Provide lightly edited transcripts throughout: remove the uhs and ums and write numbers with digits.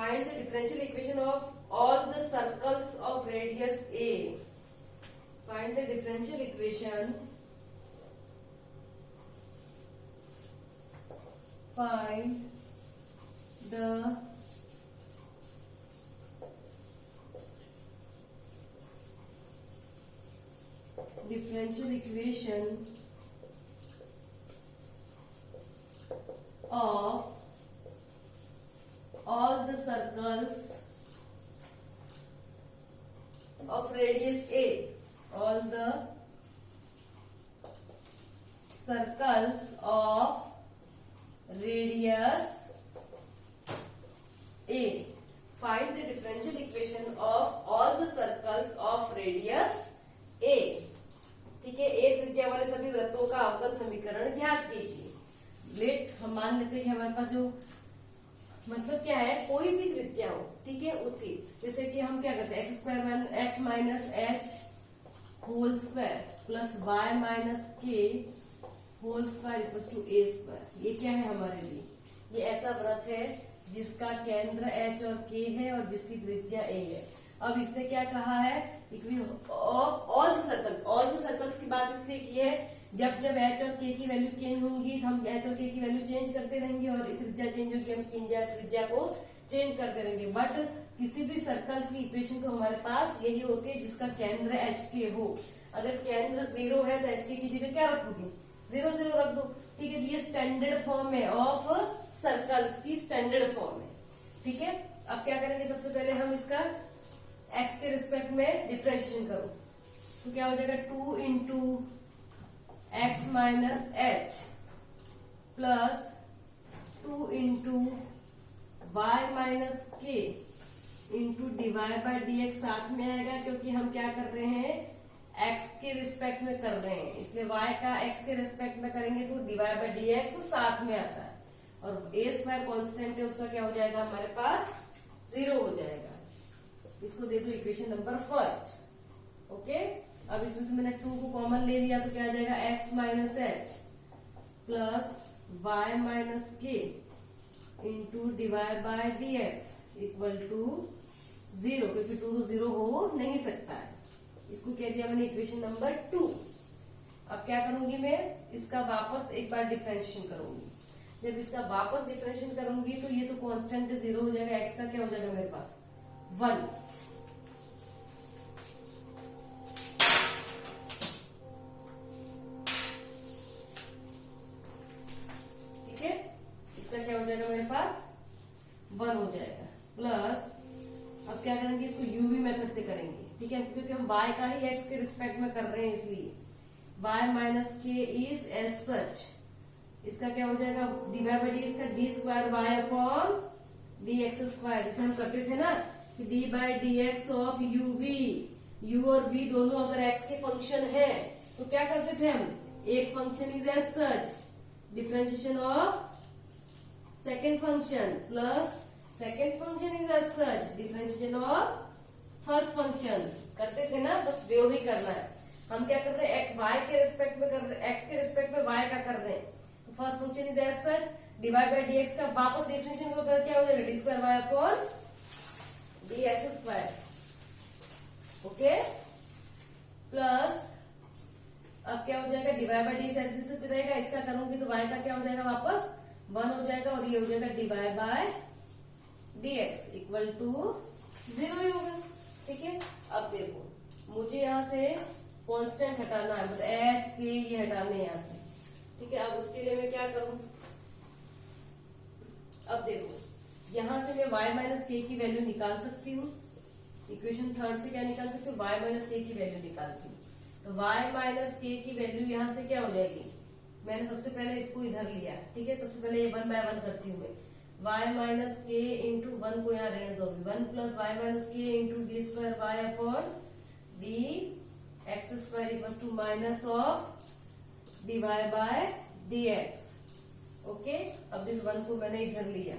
Find the differential equation of all the circles of radius A. Find the differential equation. Find the differential equation of all the circles of radius A. All the circles of radius A. Find the differential equation of all the circles of radius A. ठीक है, ए त्रिज्या वाले सभी वृत्तों का अवकल समीकरण ज्ञात कीजिए। लेट हम मान लेते हैं हमारे पास जो मतलब क्या है, कोई भी त्रिज्या हो, ठीक है, उसकी जैसे कि हम क्या करते हैं x minus h whole square plus y minus k whole square equal to a square. ये क्या है हमारे लिए, ये ऐसा वृत्त है जिसका केंद्र एच और के है और जिसकी त्रिज्या ए है। अब इसने क्या कहा है, ऑफ ऑल द सर्कल्स की बात इसलिए की है जब जब एच और के की वैल्यू चेंज होंगी तो हम एच और के की वैल्यू चेंज करते रहेंगे और त्रिज्या चेंज होगी हम त्रिज्या को चेंज करते रहेंगे। बट किसी भी सर्कल्स की इक्वेशन तो हमारे पास यही होती है जिसका केंद्र एच के हो। अगर केंद्र 0 है तो एच के की जगह क्या रखोगे, 0 0 रख दो। ठीक है, ये स्टैंडर्ड फॉर्म है ऑफ सर्कल्स की, स्टैंडर्ड फॉर्म है। ठीक है, अब क्या करेंगे, सबसे पहले हम इसका एक्स के रिस्पेक्ट में डिफरेंशिएशन करो तो क्या हो जाएगा 2 into x minus h plus 2 into y minus k into dy by d x साथ में आएगा, क्योंकि हम क्या कर रहे हैं एक्स के रिस्पेक्ट में कर रहे हैं, इसलिए वाई का एक्स के रिस्पेक्ट में करेंगे तो डीवाई बाय डी एक्स साथ में आता है। और ए स्क्वायर कॉन्स्टेंट है, उसका क्या हो जाएगा हमारे पास 0 हो जाएगा। इसको दे दो इक्वेशन नंबर फर्स्ट। ओके, अब इसमें से मैंने 2 को कॉमन ले लिया तो क्या आ जाएगा x minus h plus y minus k into divide by d x equal to 0, क्योंकि 2 तो 0 हो नहीं सकता है। इसको कह दिया मैंने इक्वेशन नंबर 2। अब क्या करूंगी मैं, इसका वापस एक बार डिफरेंशिएशन करूंगी। जब इसका वापस डिफरेंशिएशन करूंगी तो ये तो कांस्टेंट 0 हो जाएगा, एक्स का क्या हो जाएगा मेरे पास 1। ठीक है, इसका क्या हो जाएगा मेरे पास 1 हो जाएगा प्लस, अब क्या करेंगे इसको यूवी मेथड से करेंगे। ठीक है, क्योंकि हम y का ही x के रिस्पेक्ट में कर रहे हैं इसलिए y minus k is as such, इसका क्या हो जाएगा डीवाई बाई डी एक्स का d square y upon d x square, जैसे हम करते थे ना कि d by d x of u v, u और वी दोनों अगर x के फंक्शन है तो क्या करते थे हम, एक function is as such differentiation of second function plus second function is as such differentiation of first function करते थे ना, बस वे ही करना है। हम क्या कर रहे हैं y के रिस्पेक्ट में कर रहे हैं, x के रिस्पेक्ट में y का कर रहे हैं, तो first function is as such divide by d x का वापस डिफरेंशिएशन होगा क्या हो जाएगा d square y upon d x square. Okay, plus अब क्या हो जाएगा डिवाइड बाय डी एक्स ऐसे से रहेगा, इसका करूंगी तो y का क्या हो जाएगा वापस 1 हो जाएगा और ये हो जाएगा divide by d x equal to 0 ही होगा। ठीक है, अब देखो मुझे यहाँ से कांस्टेंट हटाना है, मतलब एच के ये हटाने हैं यहाँ से। ठीक है, अब उसके लिए मैं क्या करूं, अब देखो यहां से मैं y माइनस के की वैल्यू निकाल सकती हूँ। इक्वेशन थर्ड से क्या निकाल सकती हूँ, y माइनस के की वैल्यू निकालती हूँ। तो y माइनस के की वैल्यू यहाँ से क्या हो जाएगी, मैंने सबसे पहले इसको इधर लिया। ठीक है, सबसे पहले ये 1 बाय 1 करती हूँ मैं, y माइनस के इंटू 1 को यहाँ रहने दो, 1 plus y minus k into d square y upon d x square equal to minus of divide by d x. Okay, अब इस 1 को मैंने इधर लिया।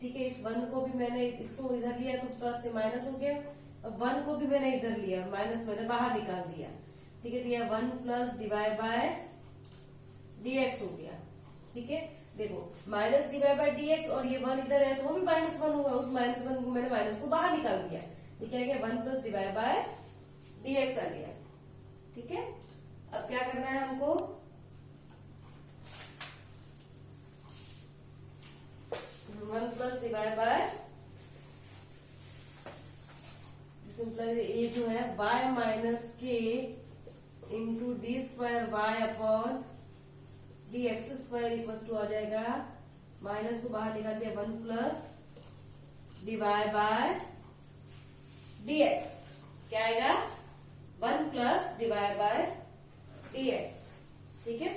ठीक है, इस 1 को भी मैंने इसको इधर लिया तो प्लस से माइनस हो गया। अब 1 को भी मैंने इधर लिया, माइनस मैंने बाहर निकाल दिया। ठीक है, तो यह 1 plus divide by d x हो गया। ठीक है, देखो minus d y by d x, और ये 1 इधर है तो वो भी -1 हुआ, उस -1 को मैंने माइनस को बाहर निकाल दिया, ये क्या गया 1 plus d y by d x आ गया। ठीक है, अब क्या करना है हमको, 1 plus d y by simple, ये जो है y minus k into d square y upon d x square equal to आ जाएगा, माइनस को बाहर निकाल दिया 1 plus d y by d x, क्या आएगा 1 plus d y by d x. ठीक है,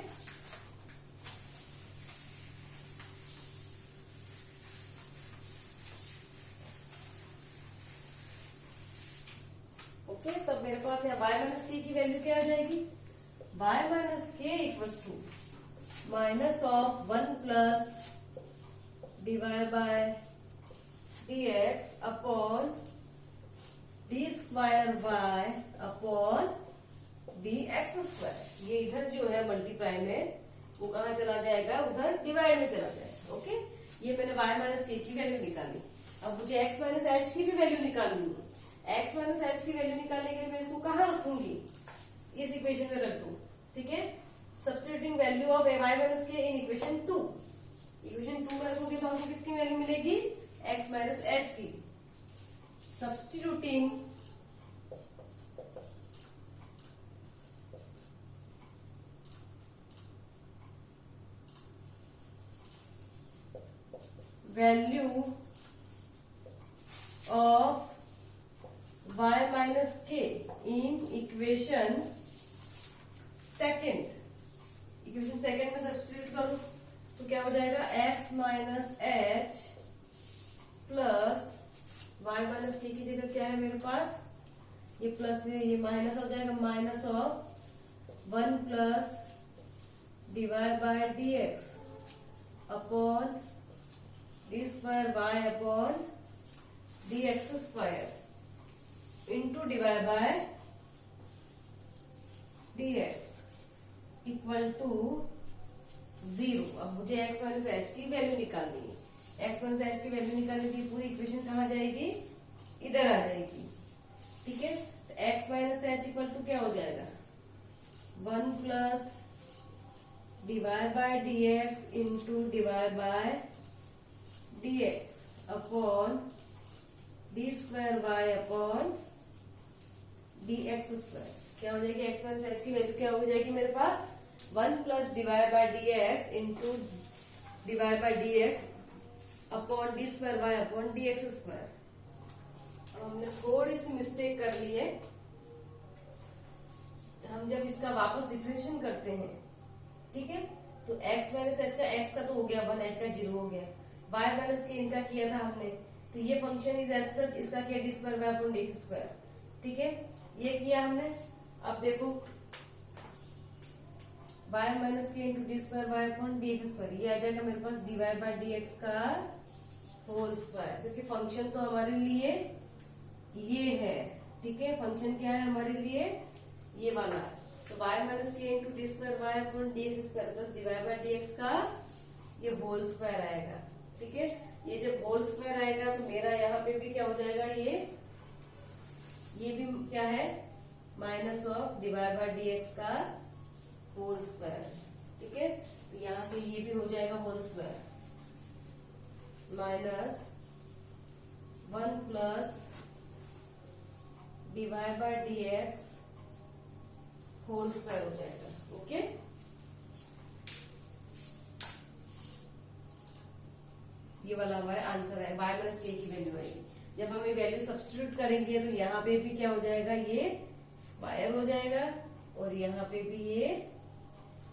ओके, तो मेरे पास यहाँ y माइनस के की वैल्यू क्या आ जाएगी, y minus k equal to minus of 1 plus d y by d x upon d square y upon d x square. ये इधर जो है मल्टीप्लाई में वो कहाँ चला जाएगा, उधर डिवाइड में चला जाएगा। ओके, ये मैंने y माइनस के की वैल्यू निकाली, अब मुझे x माइनस एच की भी वैल्यू निकालनी है। x माइनस एच की वैल्यू निकालने के लिए मैं इसको कहाँ रखूंगी, इस इक्वेशन में रख दूं। ठीक है, substituting value of y minus k in equation 2, equation 2 में रखोगे तो हमको किसकी वैल्यू मिलेगी, x माइनस एच की। Substituting value of y minus k in equation second, equation second में सब्स्टिट्यूट करो तो क्या हो जाएगा, x minus h plus y minus k की जगह क्या है मेरे पास, ये प्लस है, ये माइनस हो जाएगा, minus of 1 plus d y by d x upon d square y upon d x square into divide by d x equal to 0। अब मुझे x माइनस एच की वैल्यू निकालनी है, x माइनस एच की value निकालने की पूरी equation कहाँ जाएगी, इधर आ जाएगी। ठीक है, तो x minus h equal to क्या हो जाएगा, 1 plus divide by d x into divide by d x upon d square y upon d x square. क्या हो जाएगी, x माइनस एच की वैल्यू क्या हो जाएगी मेरे पास, 1 plus divide by d x into divide by d x upon d square y upon d x square. अब हमने थोड़ी सी मिस्टेक कर ली है, हम जब इसका वापस डिफरेंशिएशन करते हैं, ठीक है, तो x माइनस एच का x का तो हो गया 1, h का 0 हो गया, y माइनस के इनका किया था हमने, तो ये फंक्शन इज एज सच, इसका किया d square y upon d square. ठीक है, ये किया हमने। अब देखो y minus k into d square y upon d x square, ये आ जाएगा मेरे पास d y by d x का होल स्क्वायर, क्योंकि फंक्शन तो हमारे लिए ये है। ठीक है, फंक्शन क्या है हमारे लिए, ये वाला, तो y minus k into d square y upon d x square plus d y by d x का ये होल स्क्वायर आएगा। ठीक है, ये जब होल स्क्वायर आएगा तो मेरा यहाँ पे भी क्या हो जाएगा, ये भी क्या है, minus of divide by d x का होल स्क्वायर। ठीक है, तो यहां से ये भी हो जाएगा whole square, minus 1 plus divide by d x whole square हो जाएगा। ओके, ये वाला हमारा आंसर है, y माइनस के की वैल्यू आएगी। जब हम ये वैल्यू सब्स्टिट्यूट करेंगे तो यहाँ पे भी क्या हो जाएगा, ये स्क्वायर हो जाएगा और यहाँ पे भी ये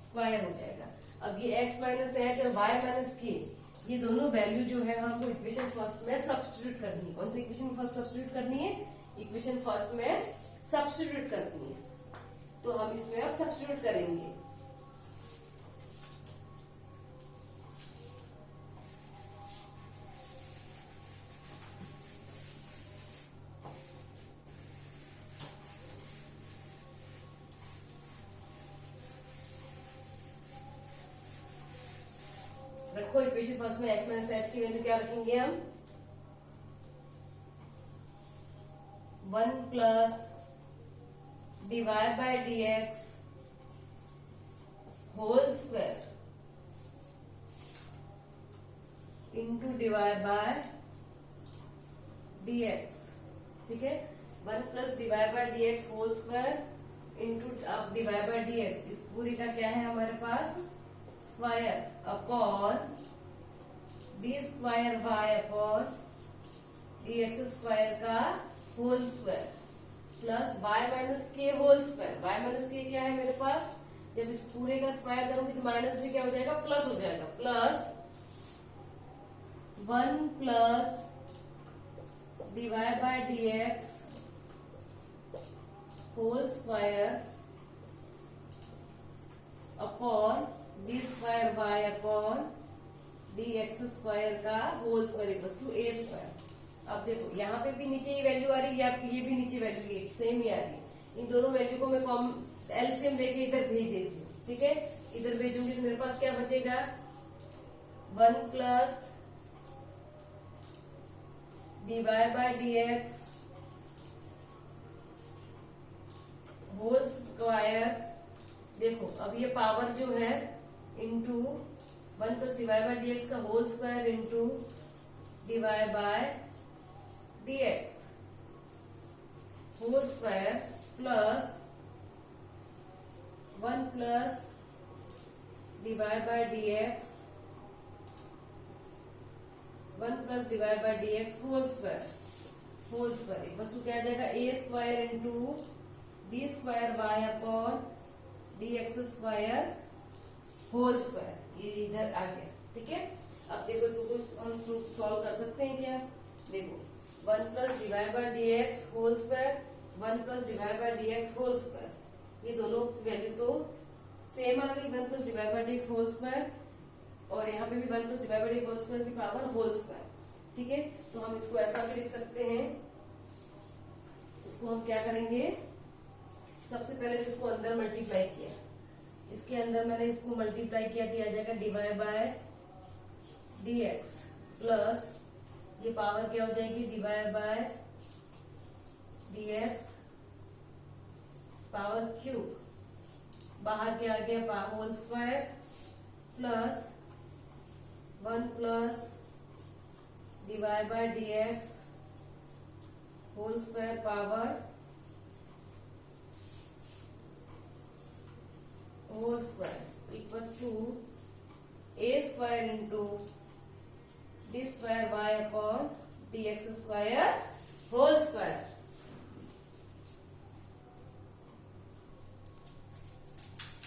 स्क्वायर हो जाएगा। अब ये x माइनस एच और y माइनस के, ये दोनों वैल्यू जो है हमको इक्वेशन फर्स्ट में सब्स्टिट्यूट करनी है। कौन सी इक्वेशन फर्स्ट सब्स्टिट्यूट करनी है, इक्वेशन फर्स्ट में सब्स्टिट्यूट करनी है, तो हम इसमें अब सब्स्टिट्यूट करेंगे। रखो इक्वेशन फर्स्ट में x माइनस एच की वैल्यू क्या रखेंगे हम 1 plus dy by dx whole square into dy by dx। ठीक है, 1 plus dy by dx whole square into अब dy बाय dx, इस पूरी का क्या है हमारे पास square upon d square y upon d x square का whole square plus y minus k whole square. Y minus k क्या है मेरे पास, जब इस पूरे का स्क्वायर करूंगी तो माइनस भी क्या हो जाएगा प्लस हो जाएगा, plus 1 plus dy by dx whole square upon d square y upon d x square का whole square equals to a square. अब देखो यहाँ पे भी नीचे ये वैल्यू आ रही है, ये भी नीचे वैल्यू सेम ही आ रही है। इन दोनों वैल्यू को मैं एलसीएम लेके इधर भेज देती हूँ। ठीक है, इधर भेजूंगी तो मेरे पास क्या बचेगा 1 plus dy by dx whole square. देखो अब ये पावर जो है into 1 plus dy by dx का whole square into dy by dx whole square plus 1 plus dy by dx 1 plus dy by dx whole square equals to क्या आ जाएगा a square into d square y upon d x square whole square. ये इधर आ गया। ठीक है, अब देखो इसको कुछ हम सॉल्व कर सकते हैं क्या। देखो 1 plus dy by dx whole square 1 plus dy by dx whole square, ये दोनों वैल्यू तो सेम आ गई। 1 plus dy by dx whole square और यहाँ पे भी 1 plus dy by dx whole square की पावर होल स्क्वायर। ठीक है, तो हम इसको ऐसा भी लिख सकते हैं। इसको हम क्या करेंगे, सबसे पहले तो इसको अंदर मल्टीप्लाई किया, इसके अंदर मैंने इसको मल्टीप्लाई किया, दिया जाएगा dy बाय dx प्लस ये पावर क्या हो जाएगी dy by dx power cube, बाहर क्या आ गया whole square plus 1 plus dy by dx whole square power whole square equals to a square into d square y upon d x square whole square.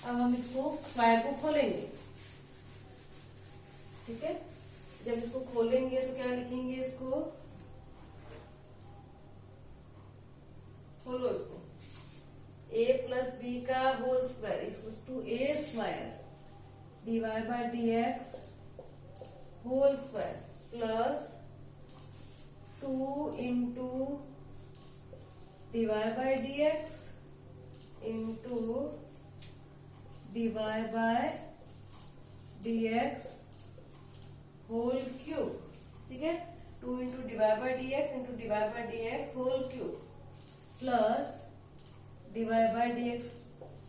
अब हम इसको square को खोलेंगे। ठीक है, जब इसको खोलेंगे तो क्या लिखेंगे, इसको खोलो, इसको a प्लस बी का whole square equals to a square dy by dx whole square plus 2 into dy by dx into dy by dx whole cube. ठीक है, 2 into dy by dx into dy by dx whole cube plus dy by dx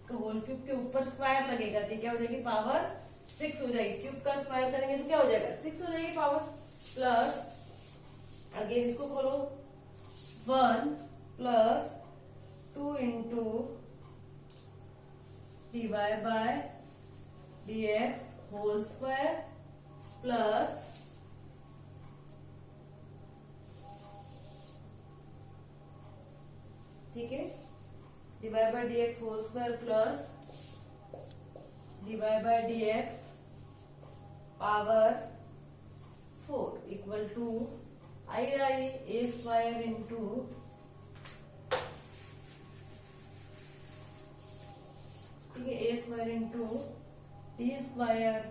का whole cube के ऊपर square लगेगा तो क्या हो जाएगी पावर 6 हो जाएगी। क्यूब का स्क्वायर करेंगे तो क्या हो जाएगा 6 हो जाएगी पावर, प्लस अगेन इसको खोलो 1 plus 2 into dy by dx whole square plus ठीक है dy by dx whole square plus dy by dx power 4 equal to I a square into ठीक है a square into d square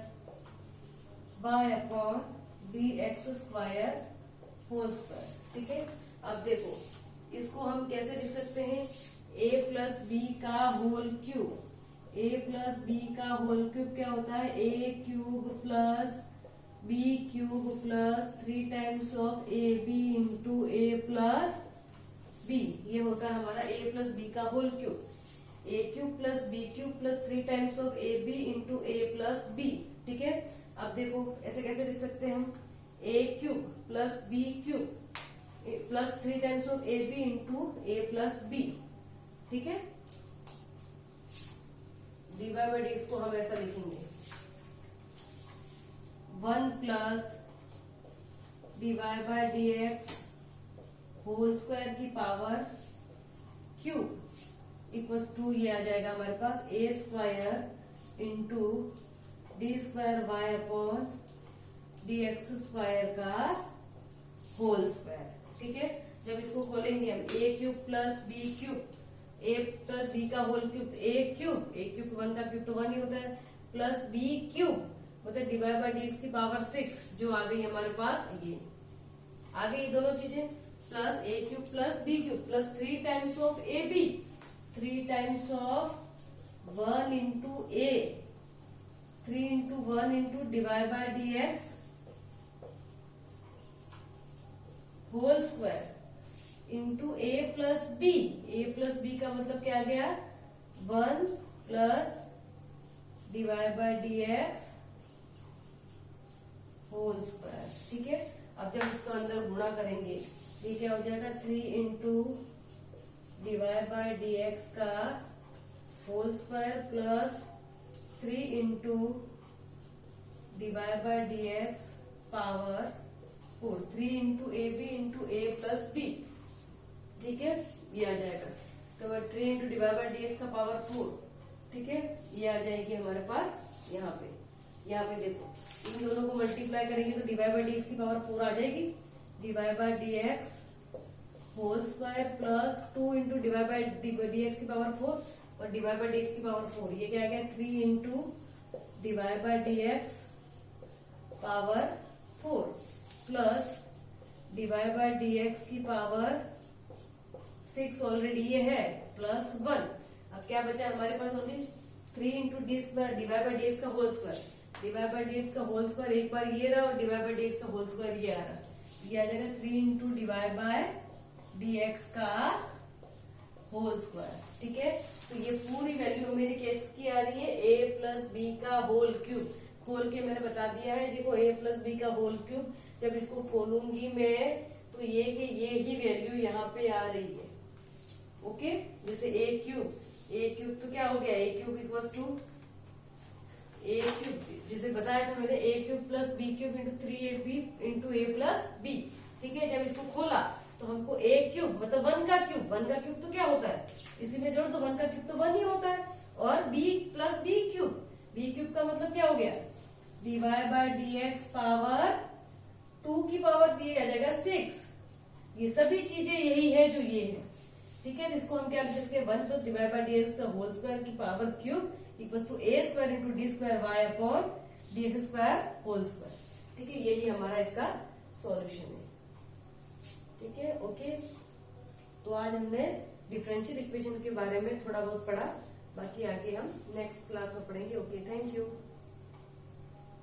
by upon d x square whole square. ठीक है, अब देखो इसको हम कैसे लिख सकते हैं, a प्लस बी का whole cube, a plus b का होल क्यूब क्या होता है a cube plus b cube plus 3 times of a b into a plus b, ये होता है हमारा a प्लस बी का whole cube. A cube plus b cube plus 3 times of a b into a plus b. ठीक है, अब देखो ऐसे कैसे लिख सकते हैं हम, a cube plus b cube plus 3 times of a b into a plus b. ठीक है, dy बाई डी को हम ऐसा लिखेंगे 1 plus dy by d x whole square की पावर क्यूब इक्वल्स टू, ये आ जाएगा हमारे पास a square into d square y upon d x square का होल स्क्वायर। ठीक है, जब इसको खोलेंगे हम a cube plus b cube, a plus b का होल क्यूब, ए क्यूब 1 का क्यूब तो 1 ही होता है, प्लस बी क्यूब मतलब डिवाइड बाई डी एक्स की पावर 6, जो आ गई हमारे पास, ये आ गई दोनों चीजें, plus a cube plus b cube plus 3 times of a b, 3 times of 1 into a, 3 into 1 into divide by d x whole square into a plus b. A plus b का मतलब क्या आ गया, 1 plus divide by d x whole square. ठीक है, अब जब इसको अंदर गुणा करेंगे ये क्या हो जाएगा, 3 into divide by d x का whole square plus 3 into divide by d x power 4, 3 into a b into a plus b. ठीक है, ये आ जाएगा, तो 3 into divide by d x का पावर 4। ठीक है, ये आ जाएगी हमारे पास यहाँ पे देखो, इन दोनों को मल्टीप्लाई करेंगे तो डिवाइड बाई डी एक्स की पावर 4 आ जाएगी, divide by d x whole square plus 2 into divide by d x की पावर 4 और डिवाइड बाई डी एक्स की पावर 4, ये क्या आ गया, 3 into divide by d x power 4 plus divide by d x की पावर 6 ऑलरेडी ये है, प्लस 1। अब क्या बचा हमारे पास, only 3 into divide by d x का whole square, divide by d x का होल स्क्वायर एक बार ये रहा और डिवाइड बाई डी एक्स का होल स्क्वायर ये आ रहा, ये आ जाएगा 3 into divide by d x का होल स्क्वायर। ठीक है, तो ये पूरी वैल्यू मेरी कैसी आ रही है, ए प्लस बी का होल क्यूब। खोल के मैंने बता दिया है, देखो ए प्लस बी का होल क्यूब, जब इसको खोलूंगी मैं तो ये ही वैल्यू यहाँ पे आ रही है। ओके, जैसे ए क्यूब तो क्या हो गया, a cube equals to a cube, जिसे बताया था मैंने, a cube plus b cube into 3ab into a plus b. ठीक है, जब इसको खोला तो हमको ए क्यूब मतलब 1 का क्यूब तो क्या होता है, इसी में जोड़ दो, 1 का क्यूब तो 1 ही होता है, और b प्लस बी क्यूब का मतलब क्या हो गया, divide by d x power 2 की पावर दिए आ जाएगा 6। ये सभी चीजें यही है जो ये है। ठीक है, इसको हम क्या लिख सकते हैं, 1 plus divide by d x whole square की power cube equals to a square into d square y upon d x square whole square. ठीक है, यही हमारा इसका सॉल्यूशन है। ठीक है, ओके, तो आज हमने डिफरेंशियल इक्वेशन के बारे में थोड़ा बहुत पढ़ा, बाकी आगे हम नेक्स्ट क्लास में पढ़ेंगे। Okay, thank you.